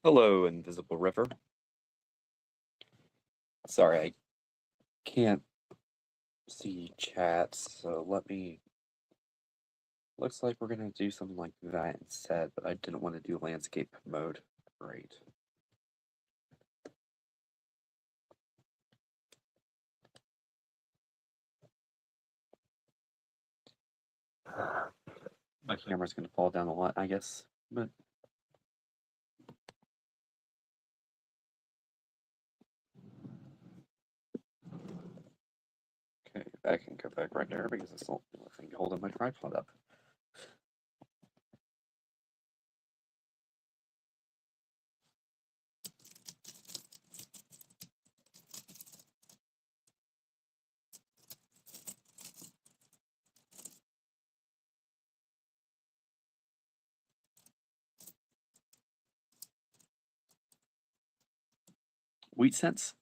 Hello, Invisible River. Sorry, I can't see chat, so looks like we're gonna do something like that instead, but I didn't want to do landscape mode. Right. My camera's gonna fall down a lot, I guess, but okay, I can go back right there because it's the only thing holding my tripod up. Wheat cents?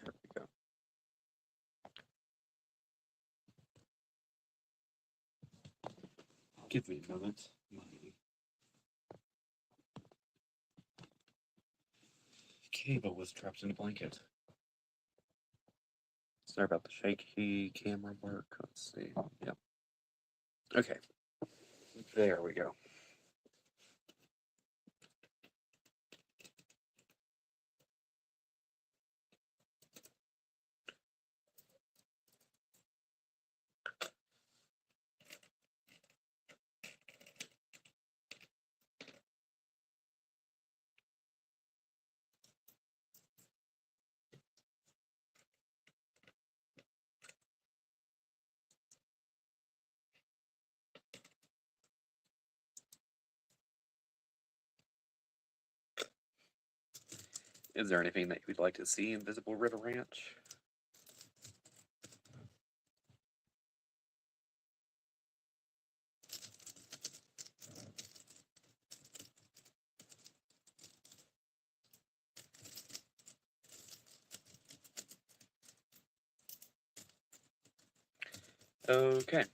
There we go. Give me a moment. My cable was trapped in a blanket. Sorry about the shaky camera work. Let's see. Yep. Okay. There we go. Is there anything that you'd like to see in Visible River Ranch? Okay.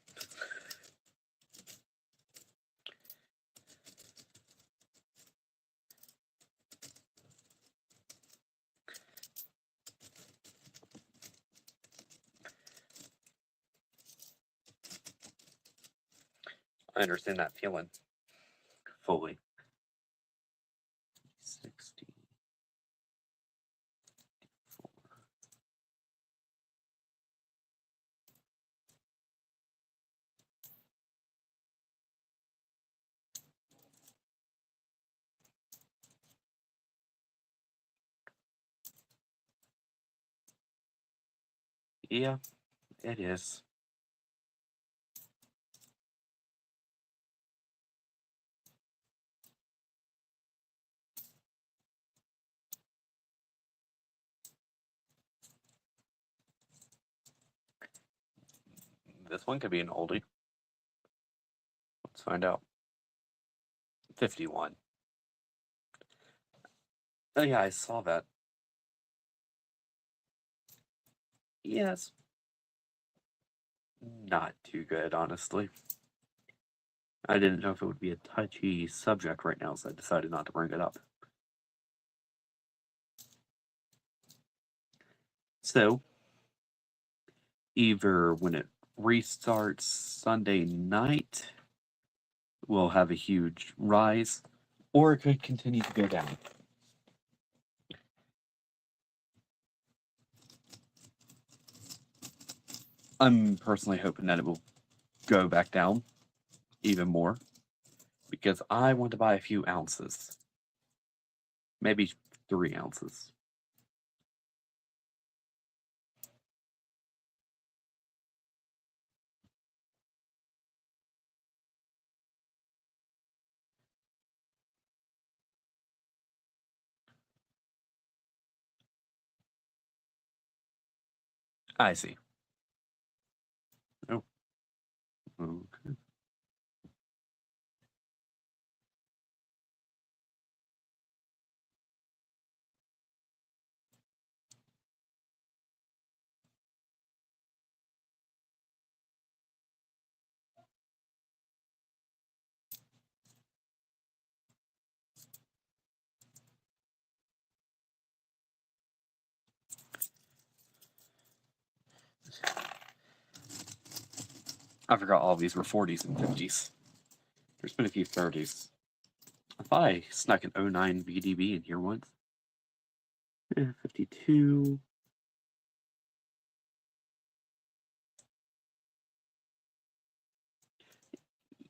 I understand that feeling fully. 60. Yeah, it is. This one could be an oldie. Let's find out. 51. Oh yeah, I saw that. Yes. Not too good, honestly. I didn't know if it would be a touchy subject right now, so I decided not to bring it up. So, either when it restarts Sunday night, we'll have a huge rise, or it could continue to go down. I'm personally hoping that it will go back down even more, because I want to buy a few ounces. Maybe 3 ounces. I see. Oh, okay. I forgot all these were 40s and 50s. There's been a few 30s. I thought I snuck an 09 VDB in here once. 52.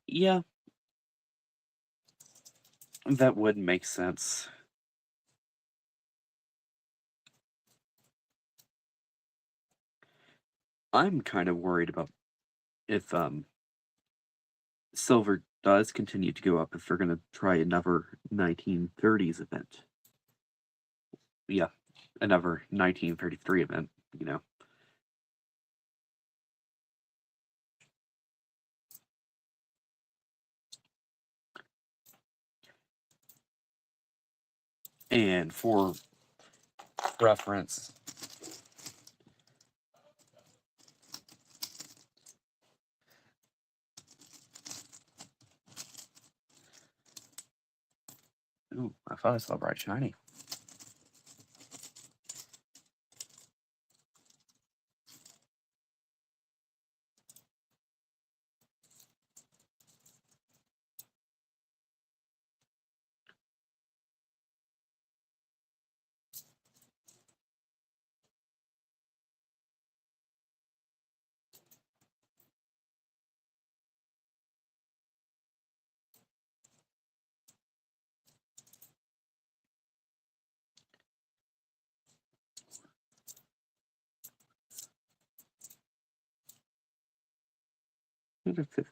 Yeah, that would make sense. I'm kind of worried about if silver does continue to go up, if they're going to try another 1930s event. Yeah, another 1933 event, you know. And for reference, ooh, I thought I saw bright shiny.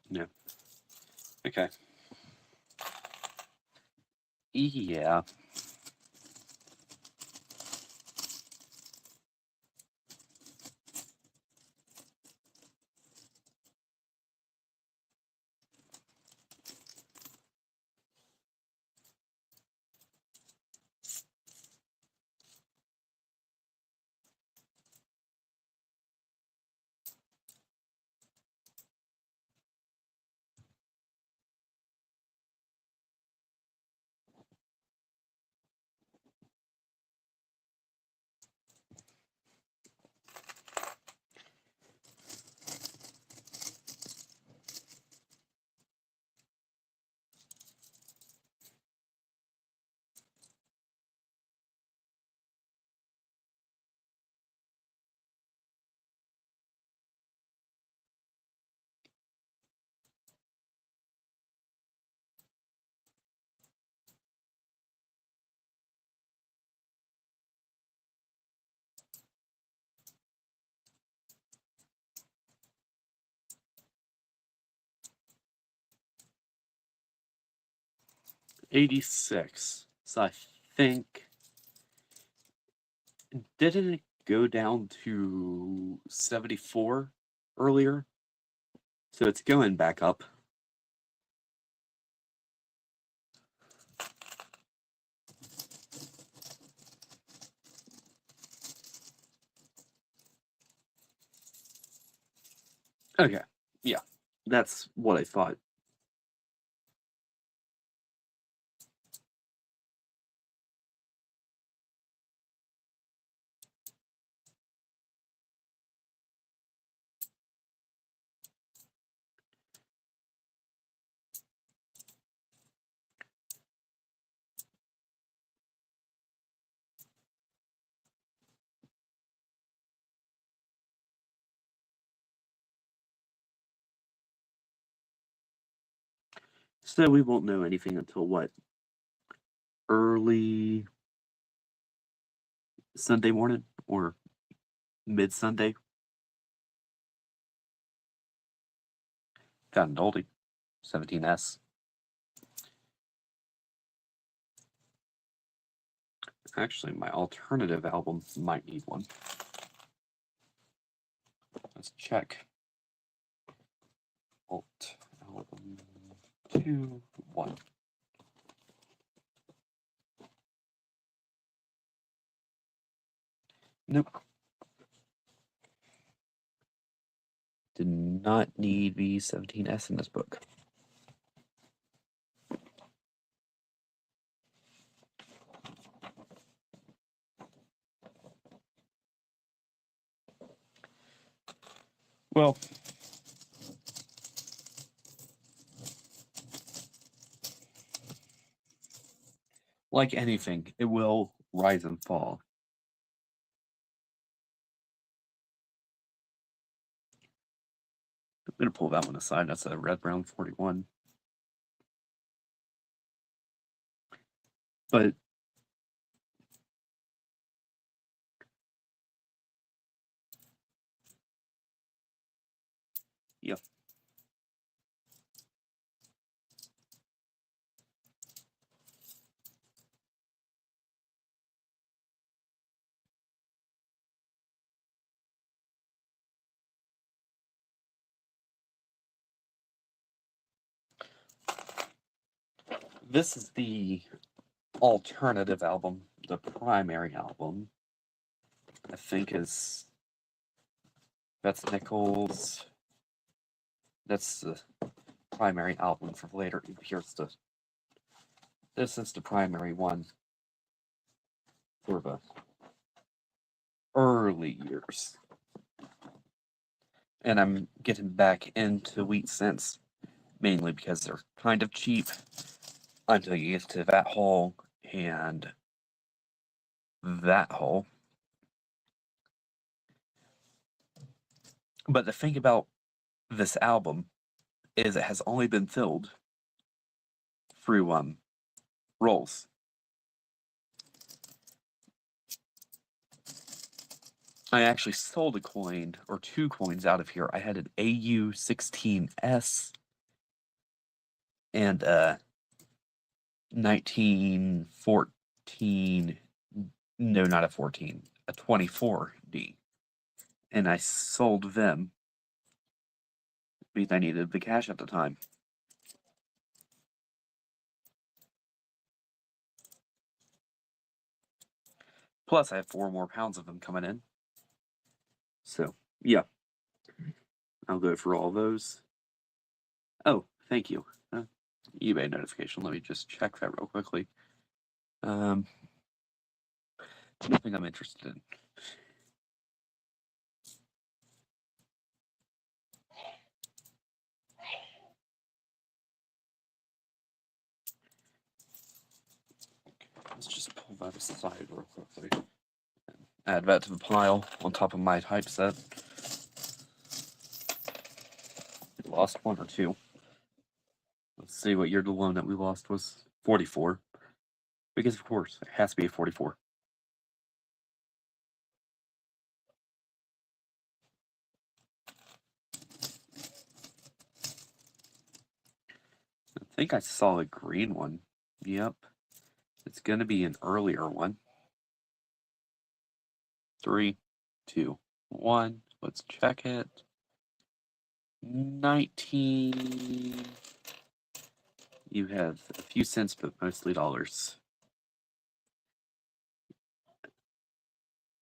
No. Okay. Yeah. '86. So I think, didn't it go down to 74 earlier? So it's going back up. Okay. Yeah. That's what I thought. So we won't know anything until what? Early Sunday morning or mid Sunday? Got an oldie. 17S. Actually, my alternative album might need one. Let's check. Alt album 2, 1. Nope. Did not need V17S in this book. Well, like anything, it will rise and fall. I'm going to pull that one aside. That's a Red Brown 41. But yeah. This is the alternative album. The primary album, I think, is that's Nichols. That's the primary album for later. Here's the. This is the primary one for the early years. And I'm getting back into wheat cents mainly because they're kind of cheap until you get to that hole and that hole. But the thing about this album is it has only been filled through rolls. I actually sold a coin or 2 coins out of here. I had an AU16S and a 1914. No, not a 14, a 24D. And I sold them because I needed the cash at the time. Plus, I have 4 more pounds of them coming in. So, yeah. I'll go for all those. Oh, thank you. eBay notification. Let me just check that real quickly. Nothing I'm interested in. Let's just pull that aside real quickly. Add that to the pile on top of my typeset. We lost 1 or 2. Let's see what year the loan that we lost was. 44. Because of course, it has to be a 44. I think I saw a green one. Yep. It's gonna be an earlier one. 3, 2, 1. Let's check it. 19. You have a few cents, but mostly dollars.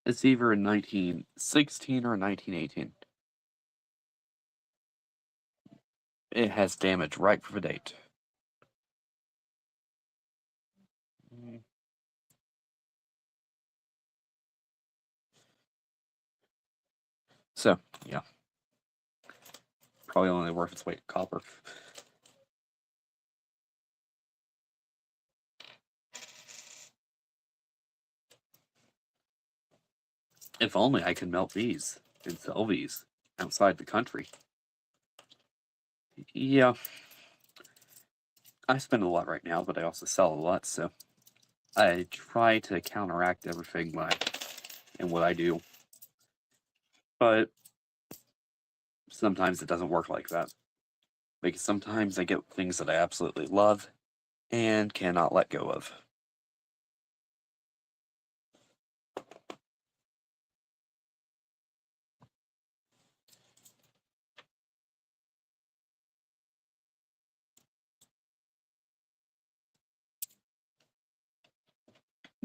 It's either a 1916 or a 1918. It has damage right for the date. So, yeah. Probably only worth its weight in copper. If only I could melt these and sell these outside the country. Yeah. I spend a lot right now, but I also sell a lot, so I try to counteract everything in what I do. But sometimes it doesn't work like that. Because sometimes I get things that I absolutely love and cannot let go of.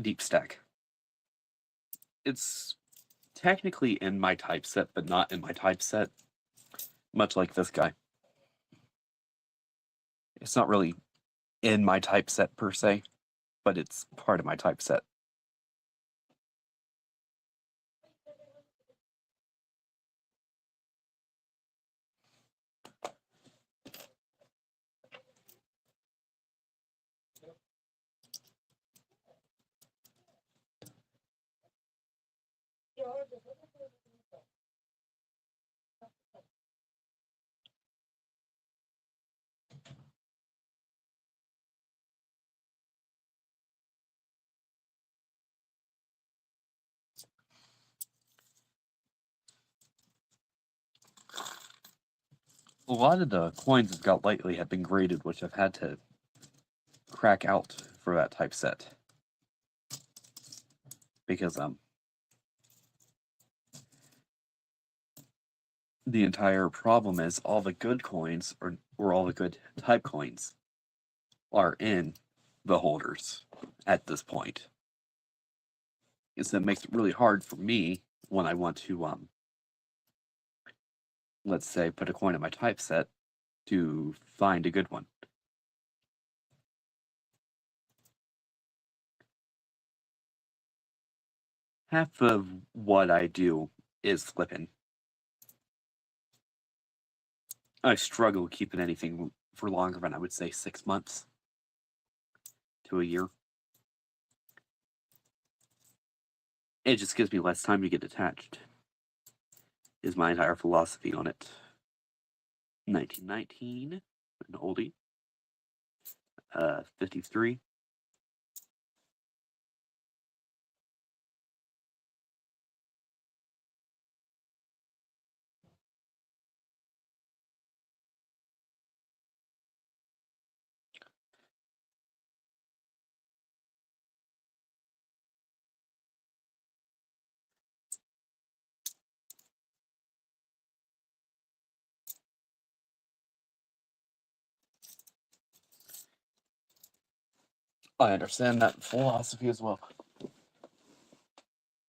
Deep stack. It's technically in my typeset, but not in my typeset. Much like this guy. It's not really in my typeset per se, but it's part of my typeset. A lot of the coins I've got lately have been graded, which I've had to crack out for that typeset. Because the entire problem is all the good coins, or all the good type coins, are in the holders at this point. So it makes it really hard for me when I want to, let's say, put a coin in my typeset to find a good one. Half of what I do is flipping. I struggle keeping anything for longer than I would say 6 months to a year. It just gives me less time to get attached, is my entire philosophy on it. 1919, an oldie. 53. I understand that philosophy as well.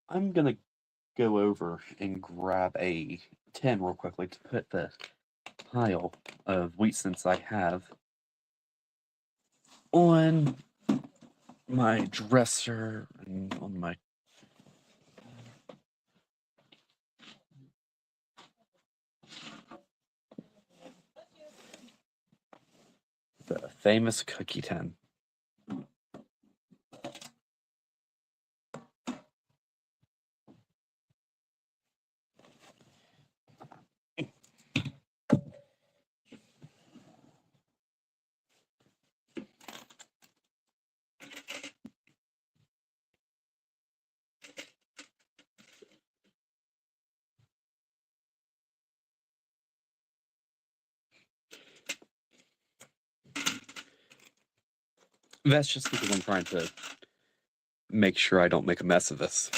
I'm gonna go over and grab a tin real quickly to put the pile of wheat cents I have on my dresser and on my the famous cookie tin. That's just because I'm trying to make sure I don't make a mess of this.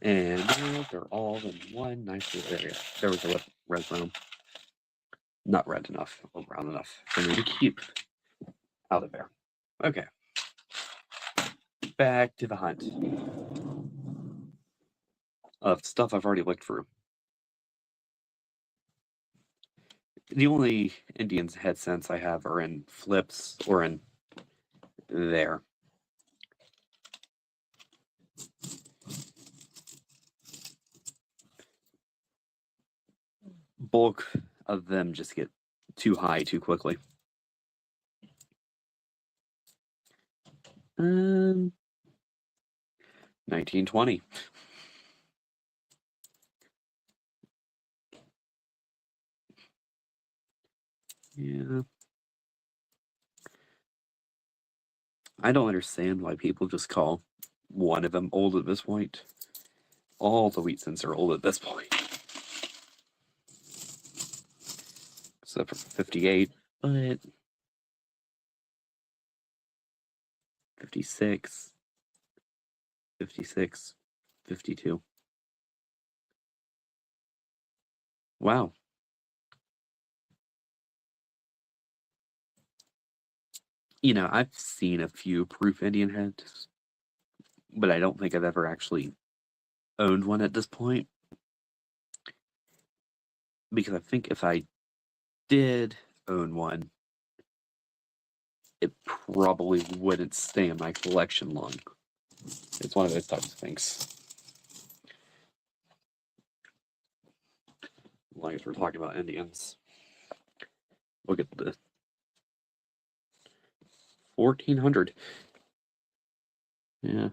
And now they're all in one nice little area. There was a red zone. not red enough or brown enough for me to keep out of there. Okay. Back to the hunt of stuff I've already looked through. The only Indians head scents I have are in flips or in there. Bulk of them just get too high too quickly. 1920. Yeah. I don't understand why people just call one of them old at this point. All the wheat scents are old at this point. Except for 58, but 56, 56, 52. Wow. You know, I've seen a few proof Indian heads, but I don't think I've ever actually owned one at this point. Because I think if I did own one, it probably wouldn't stay in my collection long. It's one of those types of things. As long as we're talking about Indians. Look at the 1400. Yeah.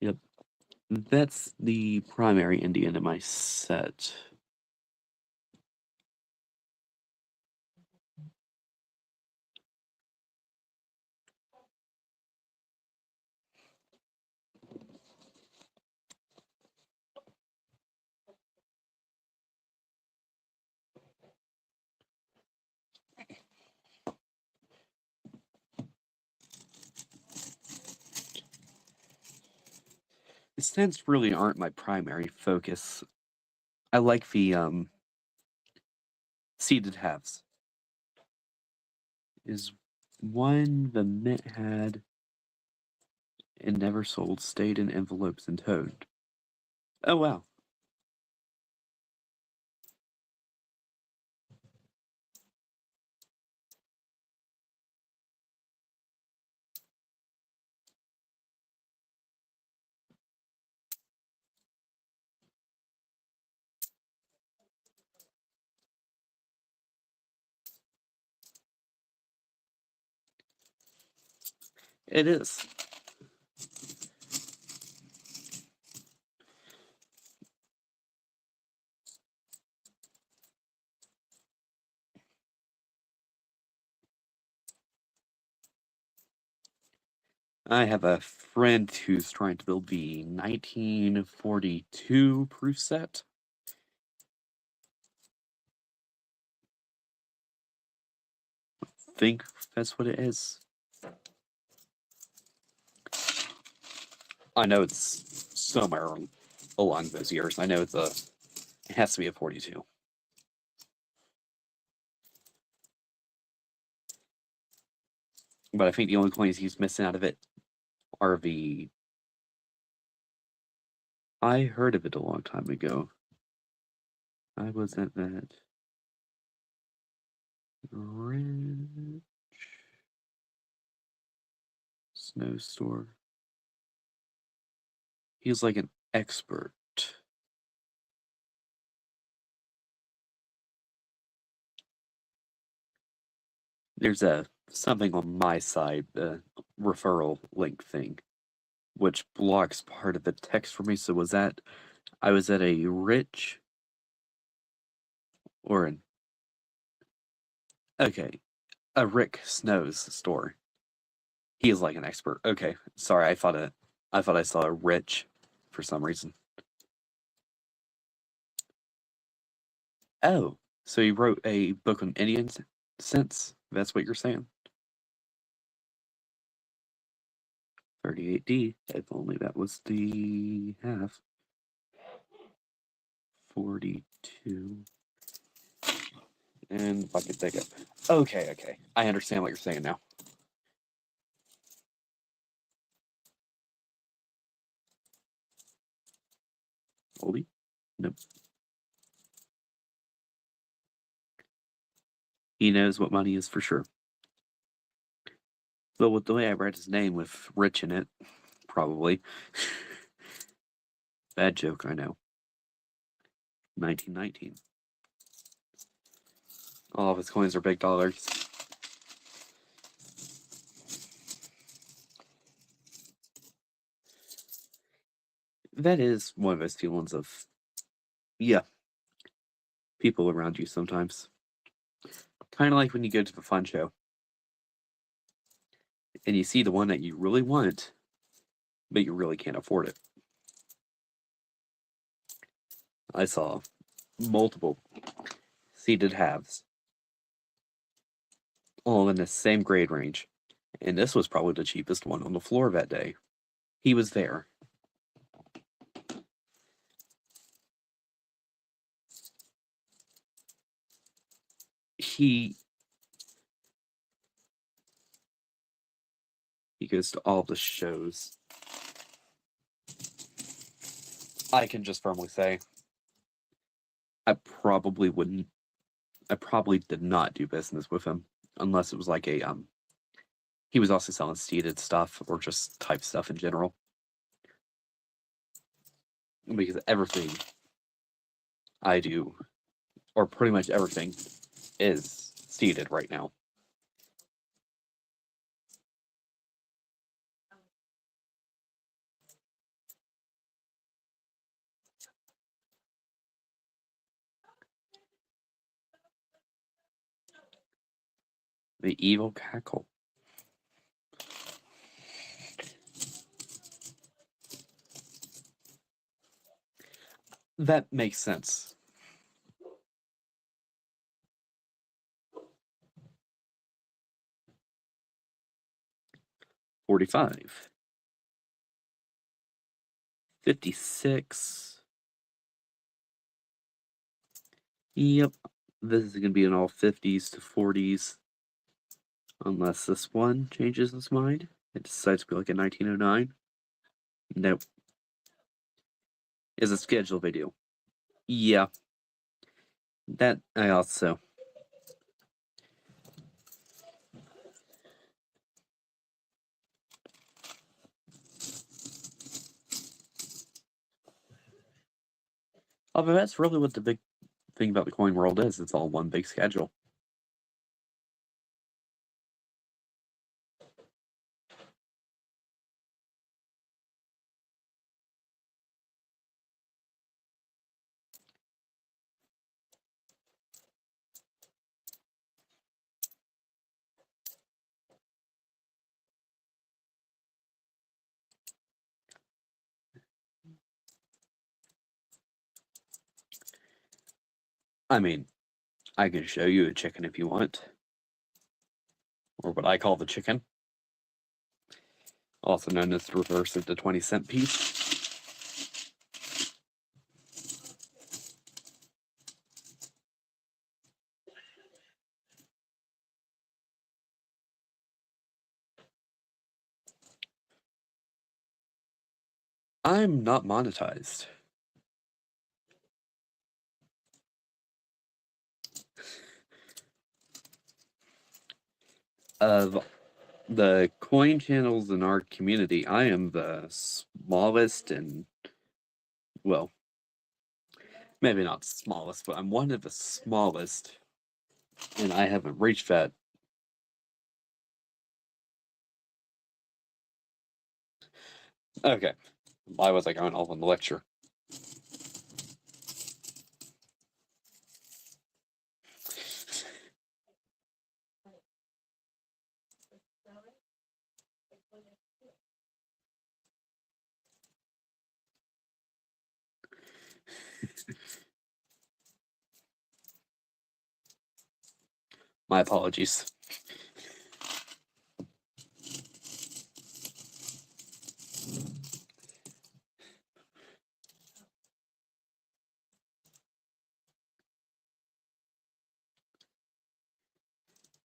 Yep. That's the primary Indian in my set. The scents really aren't my primary focus. I like the seeded halves. Is one the mint had and never sold, stayed in envelopes and towed. Oh wow. It is. I have a friend who's trying to build the 1942 proof set. I think that's what it is. I know it's somewhere along those years. I know it has to be a 42. But I think the only coins he's missing out of it are the. I heard of it a long time ago. I was at that rich snow store. He's like an expert. There's something on my side, the referral link thing, which blocks part of the text for me. So I was at a rich or an okay, a Rick Snow's store. He is like an expert. Okay, sorry, I thought I saw a rich for some reason. Oh, so he wrote a book on Indian scents? That's what you're saying? 38D. If only that was the half. 42. And if I could take it. Okay. I understand what you're saying now. Oldie? Nope. He knows what money is for sure. But with the way I read his name with Rich in it, probably. Bad joke, I know. 1919. All of his coins are big dollars. That is one of those feelings of, yeah, people around you sometimes. Kind of like when you go to the fun show and you see the one that you really want, but you really can't afford it. I saw multiple seated halves, all in the same grade range, and this was probably the cheapest one on the floor that day. He was there. He goes to all the shows. I can just firmly say I probably did not do business with him unless it was like a he was also selling seated stuff or just type stuff in general. Because everything I do, or pretty much everything, is seated right now. The evil cackle. That makes sense. $45. 56. Yep. This is going to be in all 50s to 40s. Unless this one changes its mind. It decides to be like a 1909. Nope. Is a scheduled video. Yeah. That I also. Oh, but that's really what the big thing about the coin world is. It's all one big schedule. I mean, I can show you a chicken if you want. Or what I call the chicken. Also known as the reverse of the 20-cent piece. I'm not monetized. Of the coin channels in our community, I am the smallest and, well, maybe not smallest, but I'm one of the smallest, and I haven't reached that. Okay, why was I going off on the lecture? My apologies.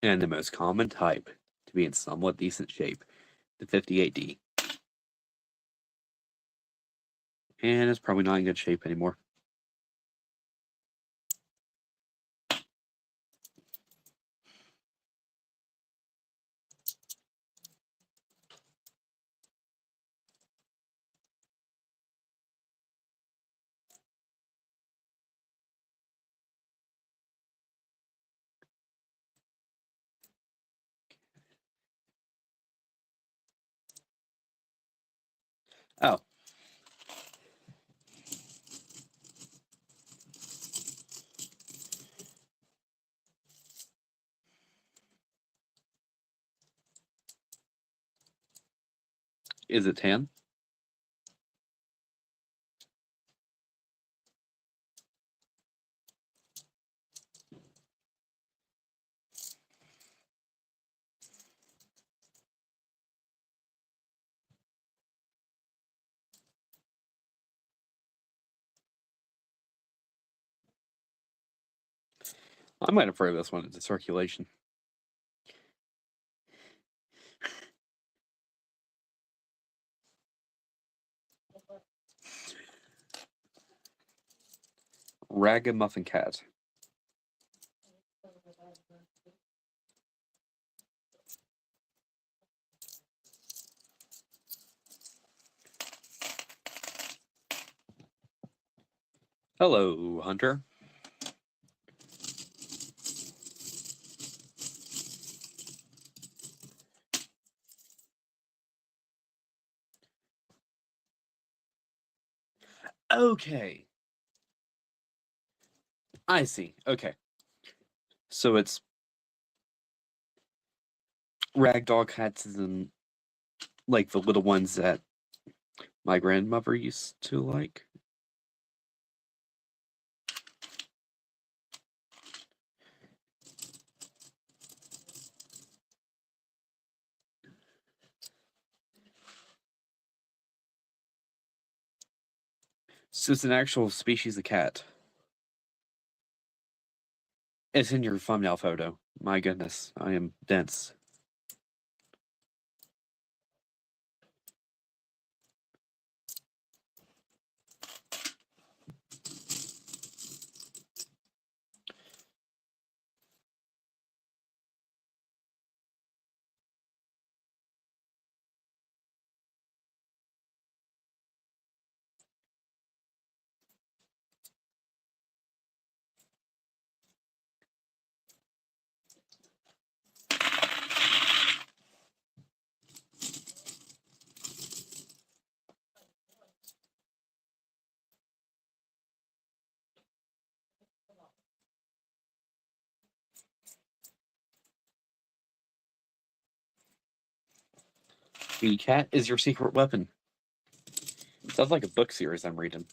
And the most common type to be in somewhat decent shape, the 58D. And it's probably not in good shape anymore. Oh. Is it tan? I might have thrown this one into circulation. Ragamuffin cat. Hello, Hunter. Okay. I see. Okay. So it's ragdoll cats and like the little ones that my grandmother used to like. So it's an actual species of cat. It's in your thumbnail photo. My goodness, I am dense. The cat is your secret weapon. Sounds like a book series I'm reading.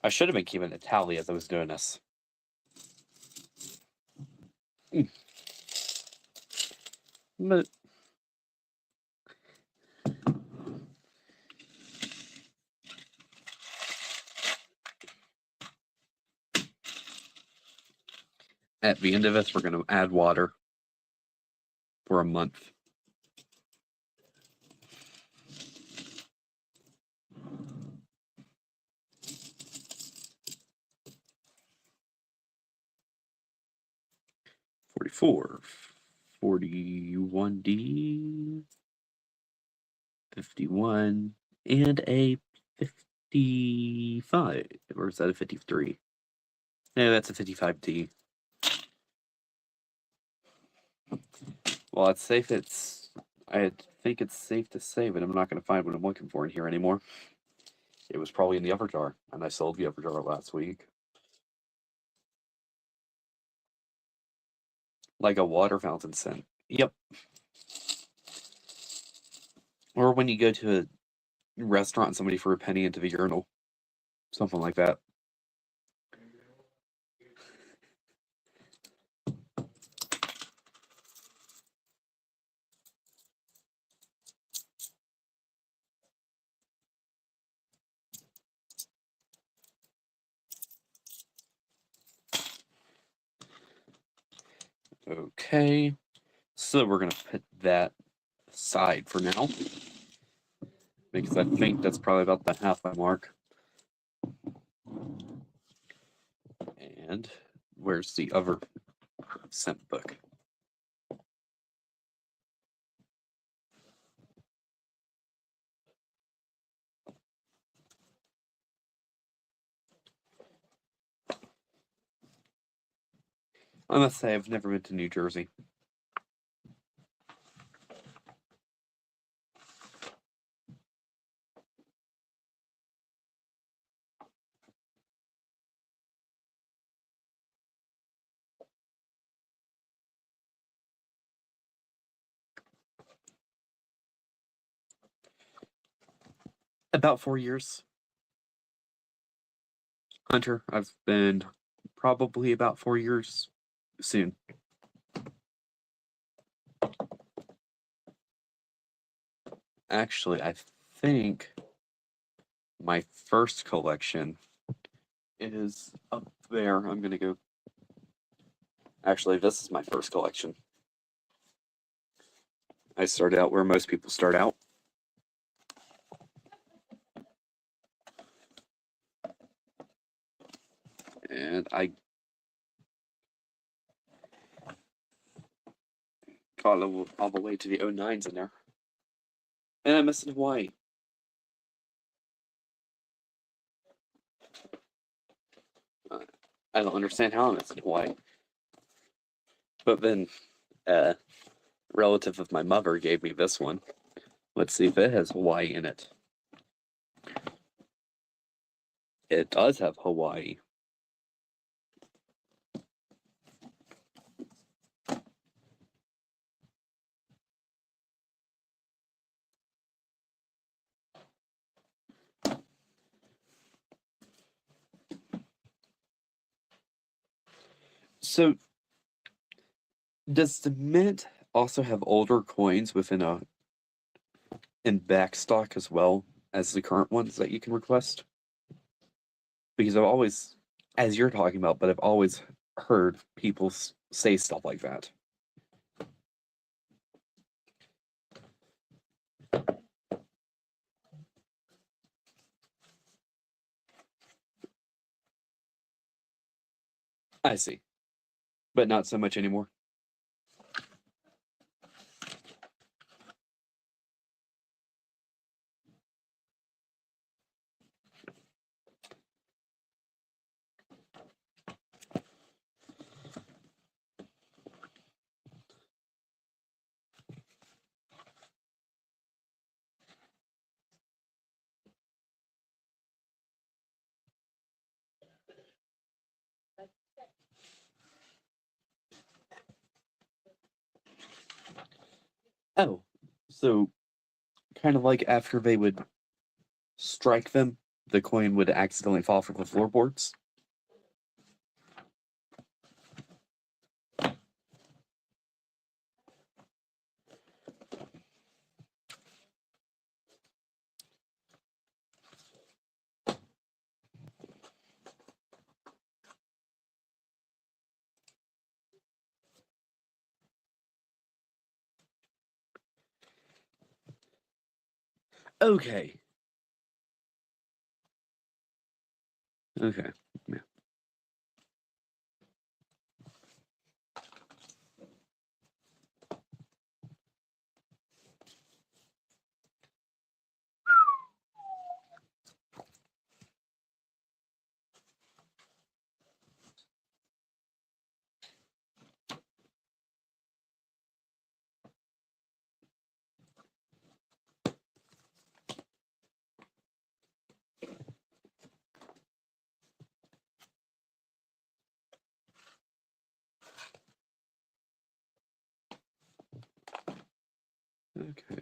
I should have been keeping a tally as I was doing this. But at the end of this, we're going to add water for a month. $44, $41D, 51, and a 55. Or is that a 53? No, that's a 55D. Well, it's safe. I think it's safe to say, but I'm not going to find what I'm looking for in here anymore. It was probably in the upper jar, and I sold the upper jar last week. Like a water fountain scent. Yep. Or when you go to a restaurant and somebody threw a penny into the urinal. Something like that. Okay. So we're going to put that aside for now. Because I think that's probably about the halfway mark. And where's the other scent book? I must say, I've never been to New Jersey. About 4 years. Hunter, I've been probably about 4 years soon. Actually, I think my first collection is up there. I'm going to go. Actually, this is my first collection. I started out where most people start out. And I got all the way to the 09s in there. And I missed Hawaii. I don't understand how I missed Hawaii. But then a relative of my mother gave me this one. Let's see if it has Hawaii in it. It does have Hawaii. So, does the Mint also have older coins in back stock as well as the current ones that you can request? Because I've always, as you're talking about, but I've always heard people say stuff like that. I see. But not so much anymore. Oh, so kind of like after they would strike them, the coin would accidentally fall from the floorboards? Okay. Okay. Yeah. Okay.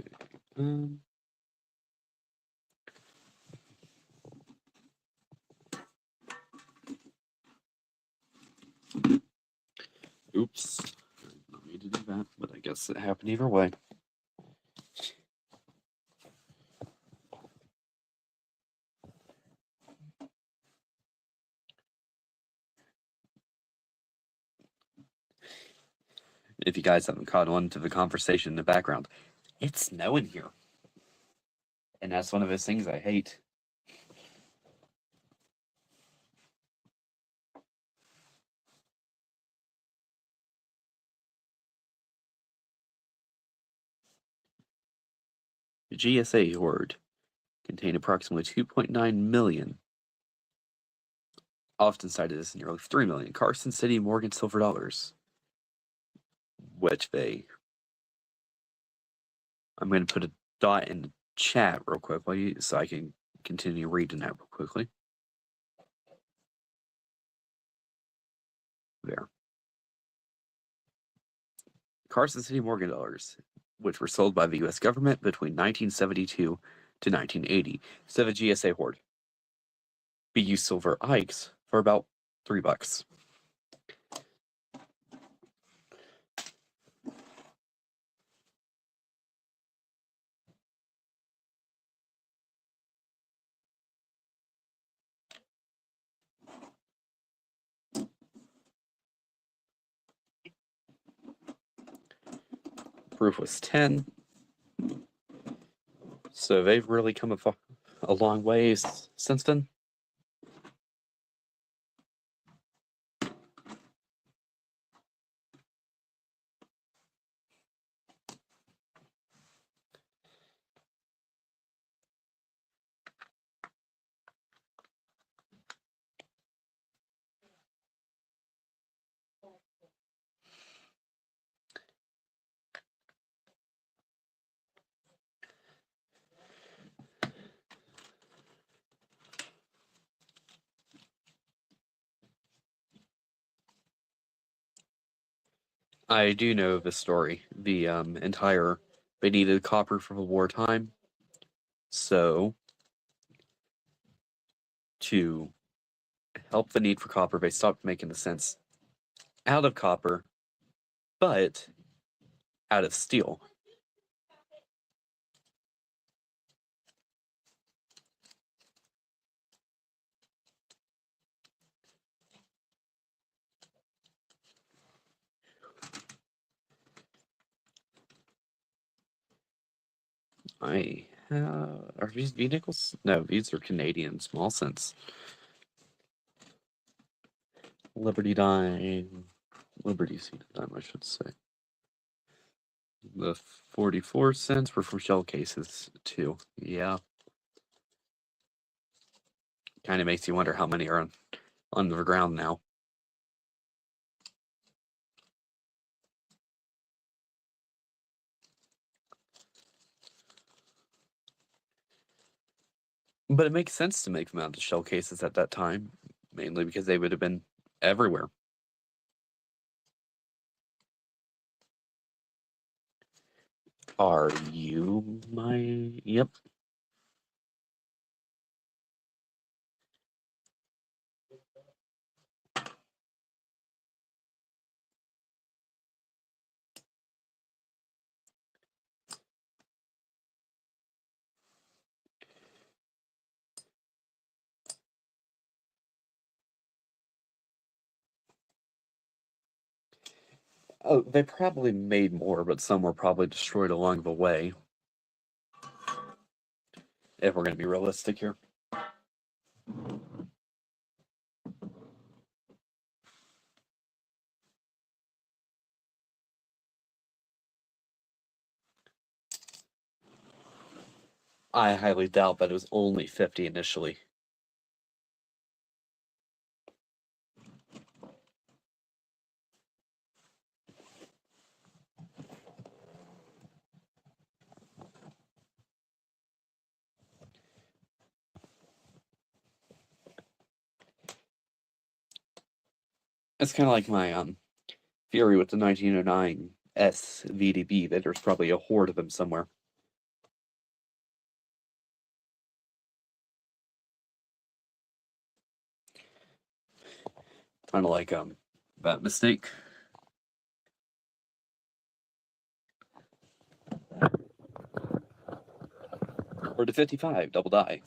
Oops. I did not mean to do that, but I guess it happened either way. If you guys haven't caught on to the conversation in the background, it's snowing here. And that's one of those things I hate. The GSA hoard contained approximately 2.9 million, often cited as nearly 3 million, Carson City Morgan silver dollars, which I'm going to put a dot in the chat real quickly so I can continue reading that real quickly. There. Carson City Morgan dollars, which were sold by the U.S. government between 1972 to 1980, instead of a GSA hoard. BU silver Ikes for about $3. Proof was 10. So they've really come a long ways since then. I do know the story. The they needed copper for the wartime. So, to help the need for copper, they stopped making the cents out of copper, but out of steel. Are these vehicles? No, these are Canadian small cents. Liberty dime, Liberty seed dime, I should say. The 44 cents were from shell cases too. Yeah. Kind of makes you wonder how many are on the ground now. But it makes sense to make them out of shell cases at that time, mainly because they would have been everywhere. Are you my... Yep. Oh, they probably made more, but some were probably destroyed along the way. If we're going to be realistic here. I highly doubt that it was only 50 initially. It's kind of like my theory with the 1909 SVDB, that there's probably a horde of them somewhere. Kind of like that mistake. Or to 55, double die.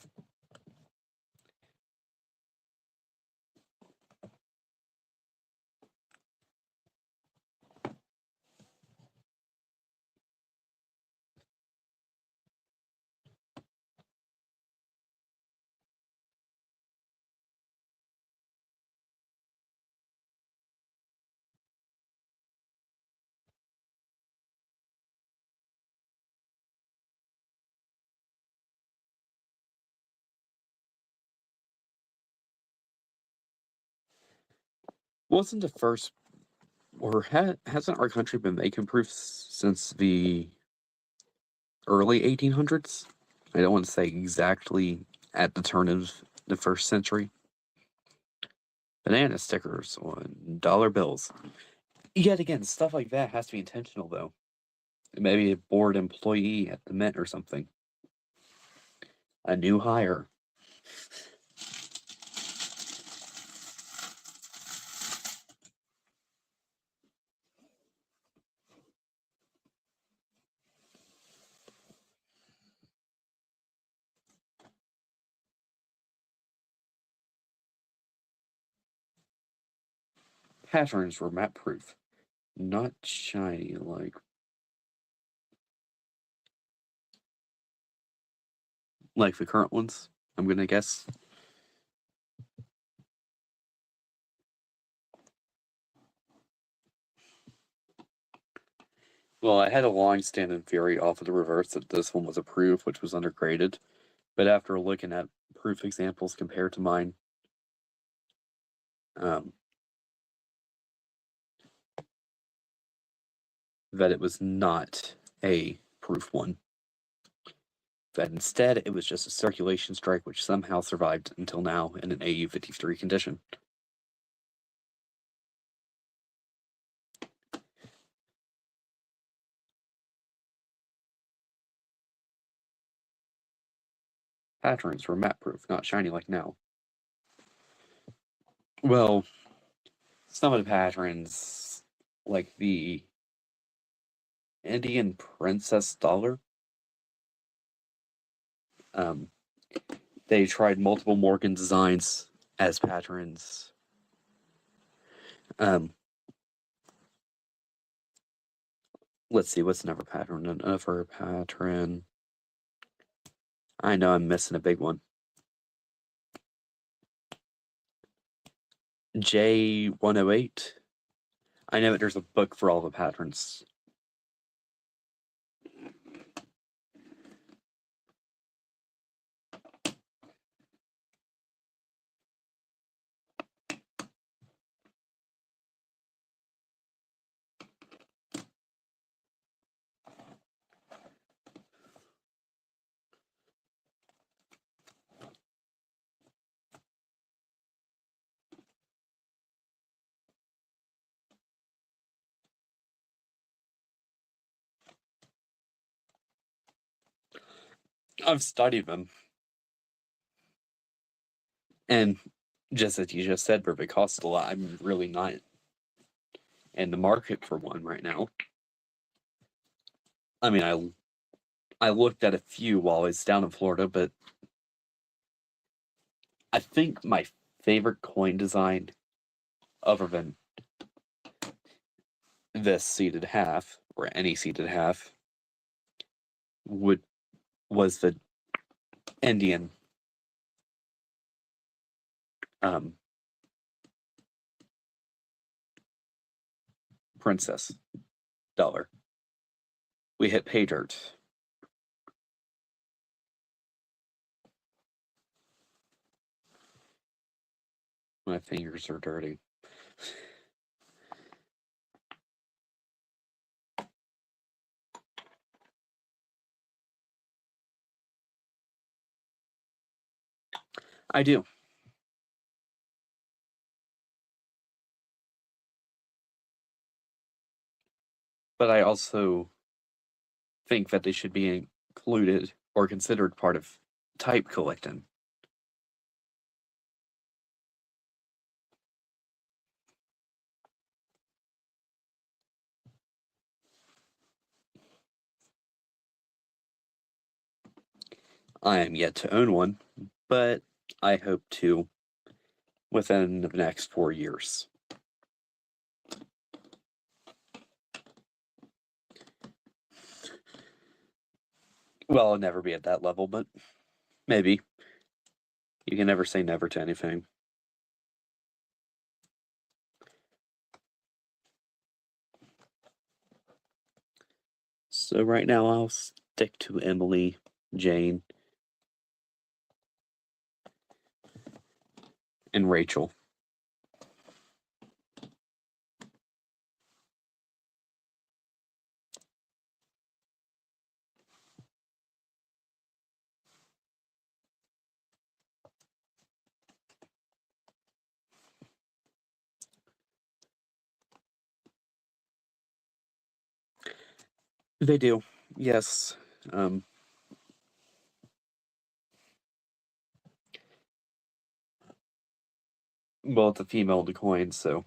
Wasn't the first, or hasn't our country been making proofs since the early 1800s? I don't want to say exactly at the turn of the first century. Banana stickers on dollar bills. Yet again, stuff like that has to be intentional, though. Maybe a bored employee at the Mint or something. A new hire. Patterns were map proof, not shiny like the current ones, I'm gonna guess. Well, I had a long-standing theory off of the reverse that this one was a proof, which was undergraded. But after looking at proof examples compared to mine, that it was not a proof one. That instead it was just a circulation strike which somehow survived until now in an AU-53 condition. Patterns were map proof, not shiny like now. Well, some of the patterns, like the Indian Princess Dollar, they tried multiple Morgan designs as patterns. Let's see, what's another pattern? Another pattern. I know I'm missing a big one. J108. I know that there's a book for all the patterns. I've studied them. And just as you just said, it costs a lot. I'm really not in the market for one right now. I mean, I looked at a few while I was down in Florida, but I think my favorite coin design, other than this seated half or any seated half, was the Indian Princess Dollar. We hit pay dirt. My fingers are dirty. I do. But I also think that they should be included or considered part of type collecting. I am yet to own one, but I hope to within the next 4 years. Well, I'll never be at that level, but maybe. You can never say never to anything. So right now I'll stick to Emily, Jane, and Rachel. They do, yes. Well, it's a female to coin, so.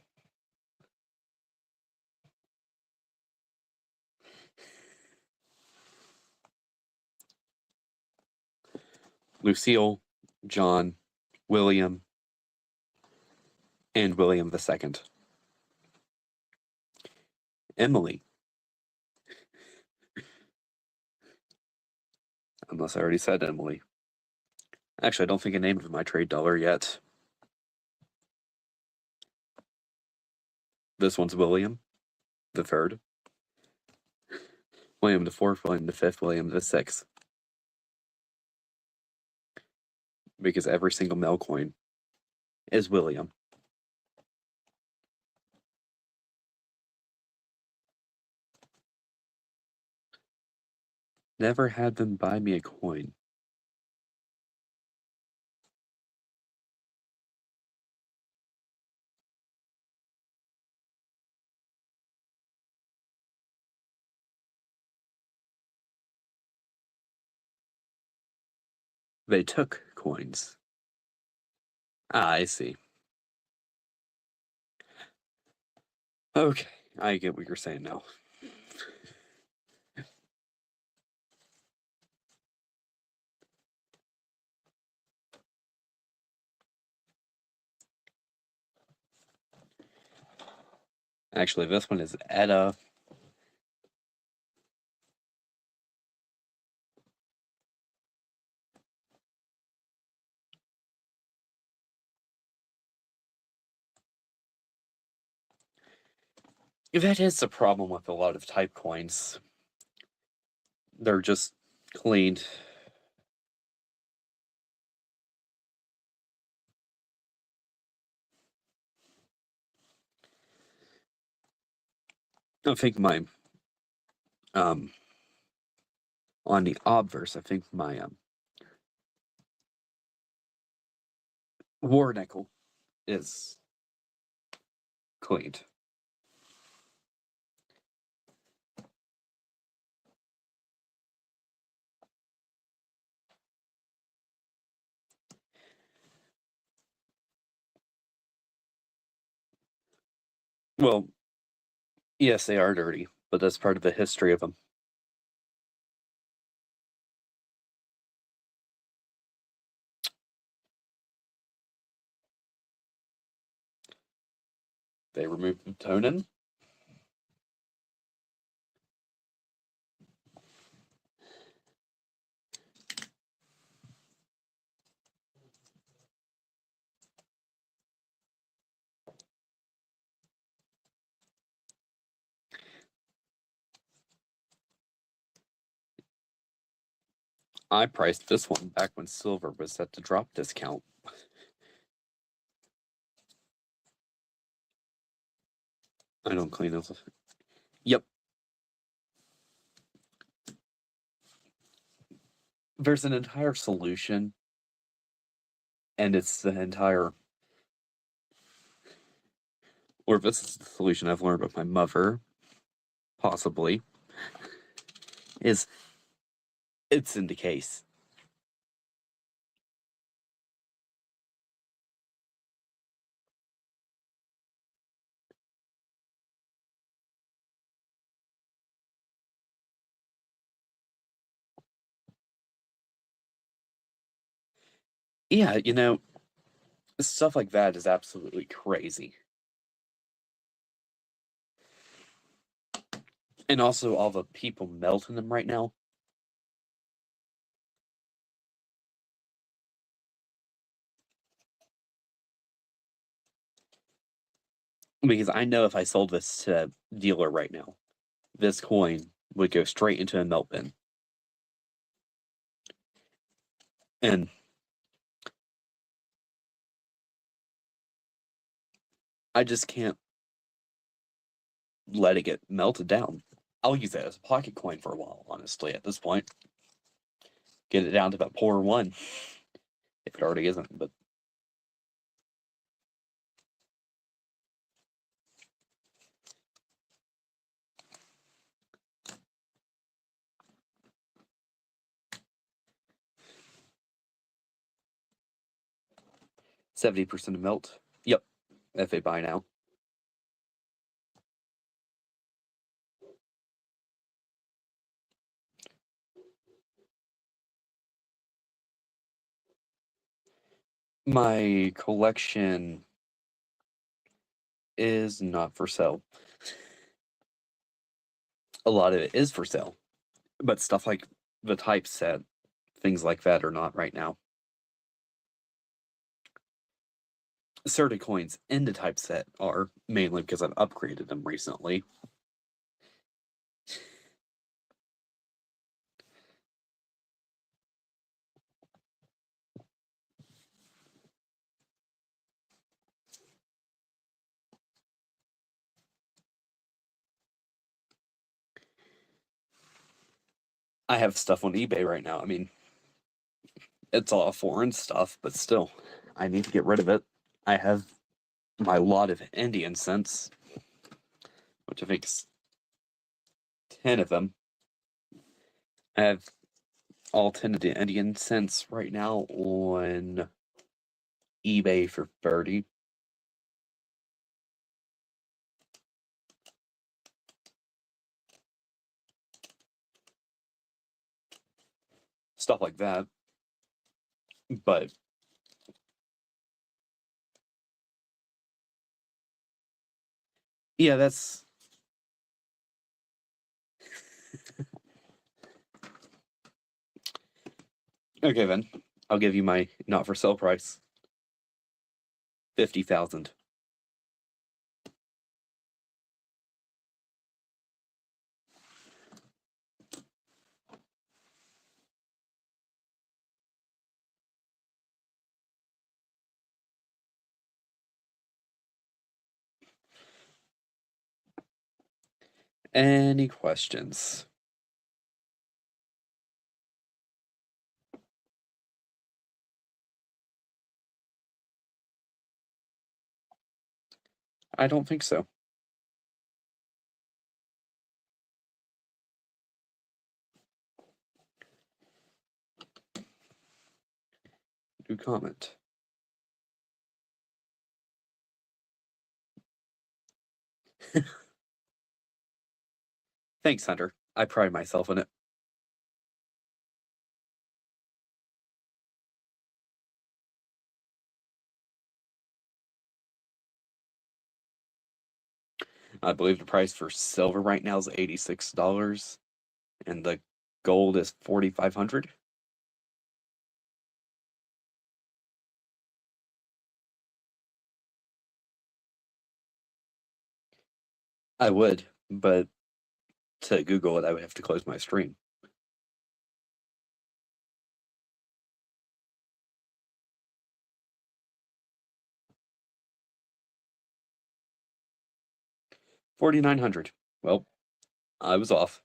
Lucille, John, William, and William II. Emily. Unless I already said Emily. Actually, I don't think I named my trade dollar yet. This one's William III. William IV, William V, William VI. Because every single male coin is William. Never had them buy me a coin. They took coins. Ah, I see. Okay, I get what you're saying now. Actually, this one is Etta. That is the problem with a lot of type coins. They're just cleaned. I think my on the obverse, I think my war nickel is cleaned. Well, yes, they are dirty, but that's part of the history of them. They removed the tonin. I priced this one back when silver was at the drop discount. I don't clean those. Yep. There's an entire solution, and it's the entire, or this is the solution I've learned with my mother. possibly, is it's in the case. Yeah, stuff like that is absolutely crazy. And also all the people melting them right now. Because I know if I sold this to a dealer right now, this coin would go straight into a melt bin. And I just can't let it get melted down. I'll use that as a pocket coin for a while, honestly, at this point. Get it down to about pour one, if it already isn't, but 70% of melt. Yep, FA buy now. My collection is not for sale. A lot of it is for sale, but stuff like the typeset, things like that are not right now. Certain coins in the typeset are, mainly because I've upgraded them recently. I have stuff on eBay right now. I mean, it's all foreign stuff, but still, I need to get rid of it. I have my lot of Indian cents, which I think is 10 of them. I have all 10 of the Indian cents right now on eBay for 30. Stuff like that. But yeah, that's okay then. I'll give you my not for sale price. 50,000. Any questions? I don't think so. Do comment. Thanks, Hunter. I pride myself in it. I believe the price for silver right now is $86, and the gold is 4,500. I would, but to Google it, I would have to close my stream. $4,900. Well, I was off.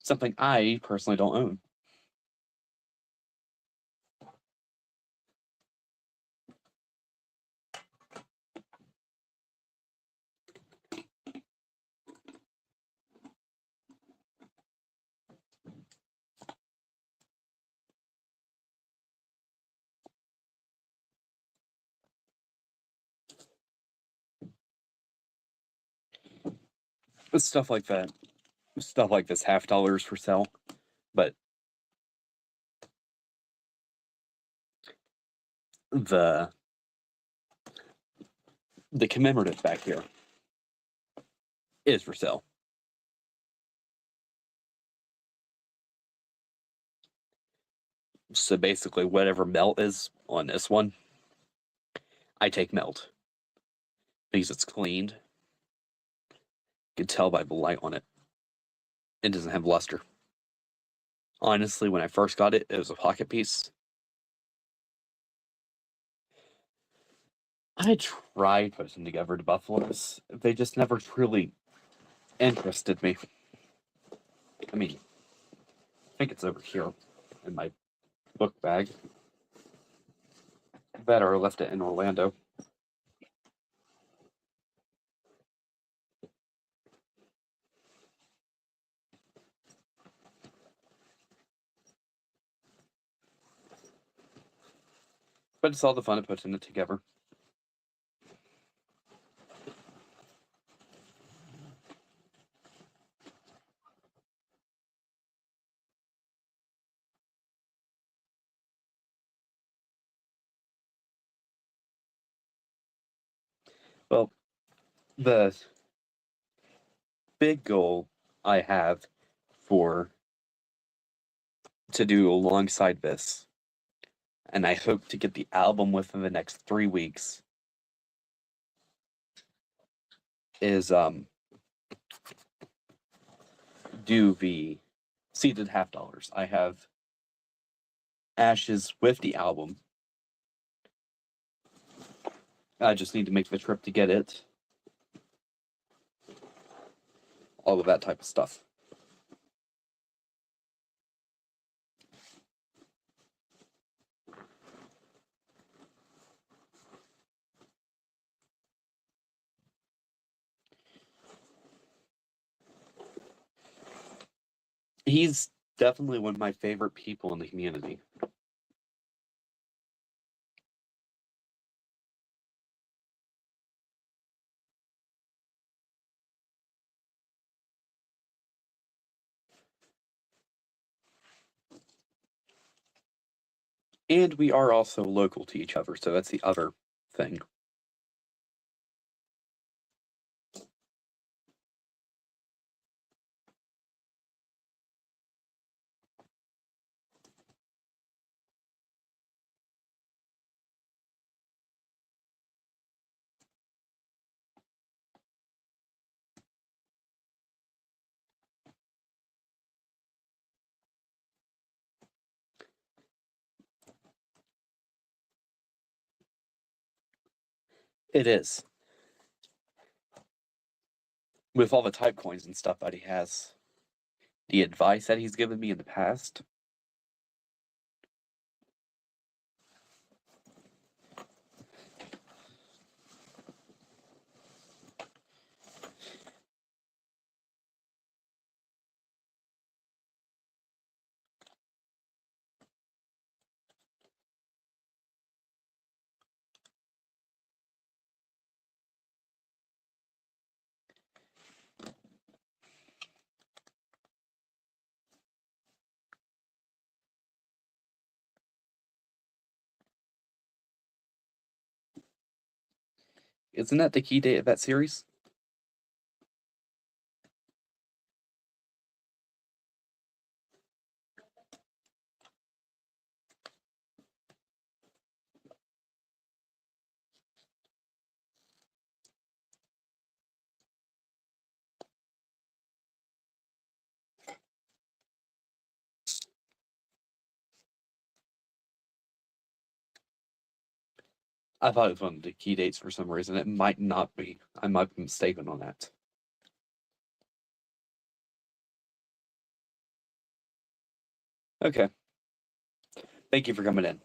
Something I personally don't own. stuff like that. Stuff like this, $half for sale. But the commemorative back here is for sale. So basically, whatever melt is on this one, I take melt because it's cleaned. You can tell by the light on it. It doesn't have luster. Honestly, when I first got it, it was a pocket piece. I tried putting together the buffaloes. They just never truly interested me. I mean, I think it's over here in my book bag. Better I left it in Orlando. But it's all the fun of putting it together. Well, the big goal I have to do alongside this, and I hope to get the album within the next 3 weeks, is do the seeded $half. I have Ashes with the album. I just need to make the trip to get it. All of that type of stuff. He's definitely one of my favorite people in the community. And we are also local to each other, so that's the other thing. It is. With all the type coins and stuff that he has. The advice that he's given me in the past. Isn't that the key date of that series? I thought it was one of the key dates for some reason. It might not be. I might be mistaken on that. Okay. Thank you for coming in.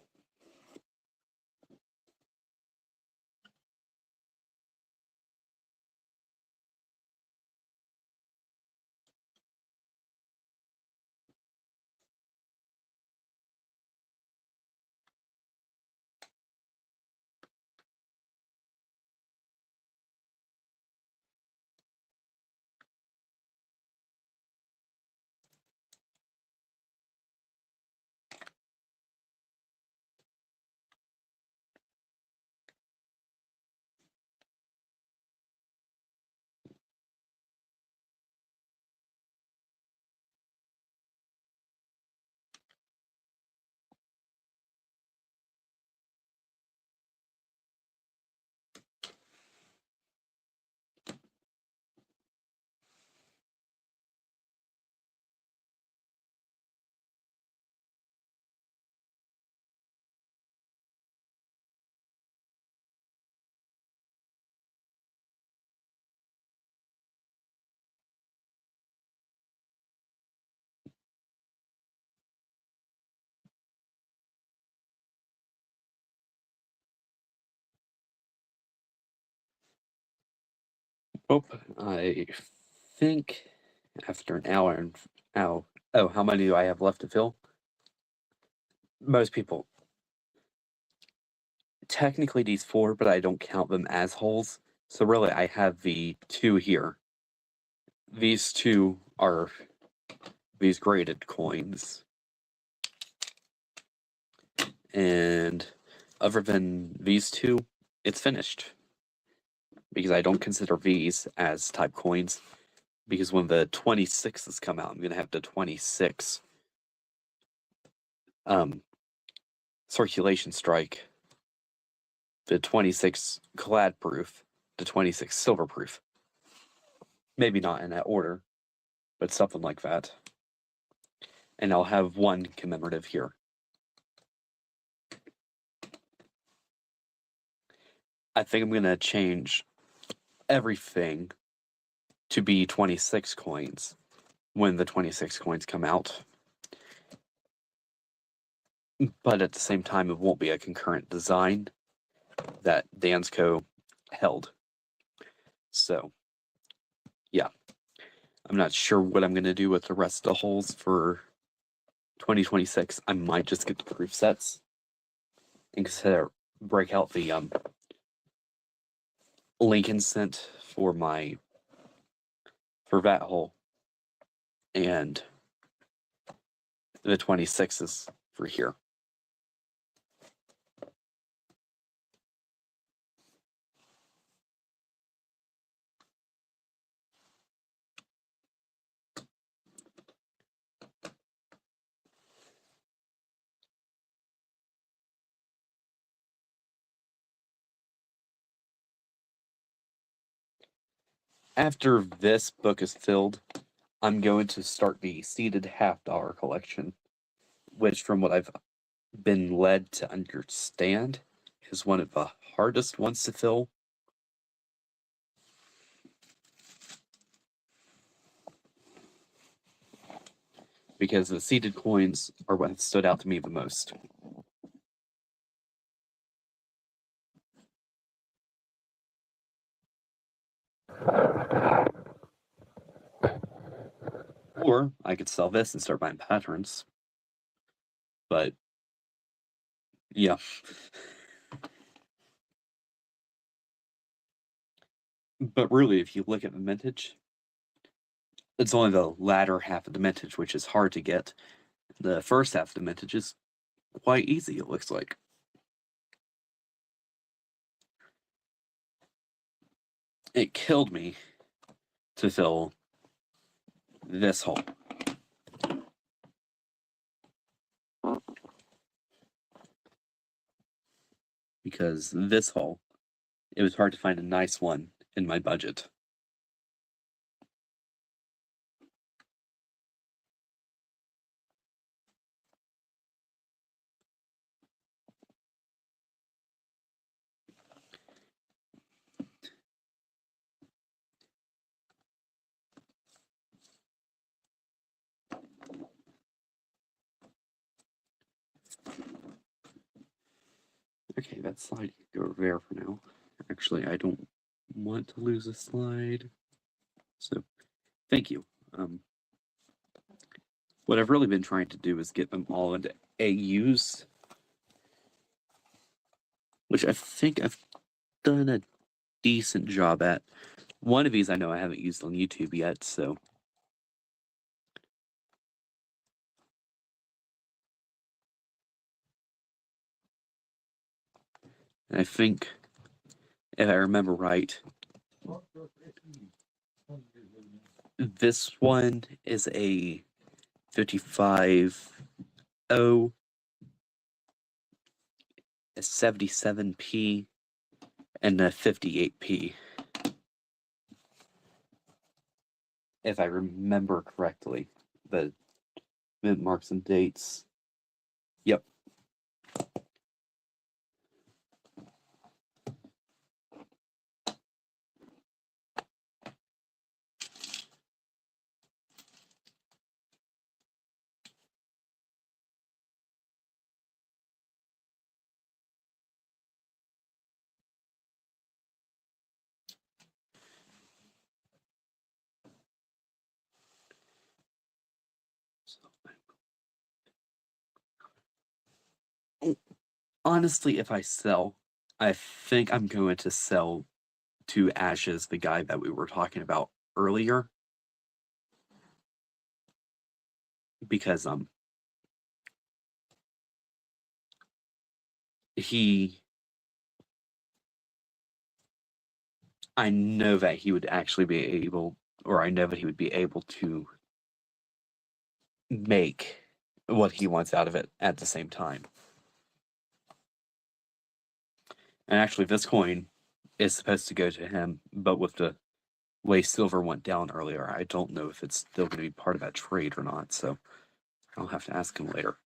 Oh, I think after an hour and oh, how many do I have left to fill? Most people. Technically these 4, but I don't count them as holes. So really I have the 2 here. These 2 are these graded coins. And other than these 2, it's finished. Because I don't consider these as type coins. Because when the 26s come out, I'm going to have the 26 circulation strike, the 26 clad proof, the 26 silver proof. Maybe not in that order, but something like that. And I'll have 1 commemorative here. I think I'm going to change everything to be 26 coins when the 26 coins come out. But at the same time, it won't be a concurrent design that Dansco held. So, yeah. I'm not sure what I'm going to do with the rest of the holes for 2026. I might just get the proof sets and consider break out the Lincoln cent for that hole and the 26s for here. After this book is filled, I'm going to start the seeded $50 collection, which from what I've been led to understand is one of the hardest ones to fill. Because the seeded coins are what have stood out to me the most. Or I could sell this and start buying patterns. But yeah. But really, if you look at the mintage, it's only the latter half of the mintage, which is hard to get. The first half of the mintage is quite easy, it looks like. It killed me to fill this hole. Because this hole, it was hard to find a nice one in my budget. Okay, that slide can go there for now. Actually, I don't want to lose a slide. So, thank you. What I've really been trying to do is get them all into AUs, which I think I've done a decent job at. One of these I know I haven't used on YouTube yet, so. I think, if I remember right, this one is a 55O, a 77P, and a 58P. If I remember correctly, the mint marks and dates. Yep. Honestly, if I sell, I think I'm going to sell to Ashes, the guy that we were talking about earlier, because he I know that he would actually be able, or I know that he would be able to make what he wants out of it at the same time. And actually, this coin is supposed to go to him, but with the way silver went down earlier, I don't know if it's still going to be part of that trade or not, so I'll have to ask him later.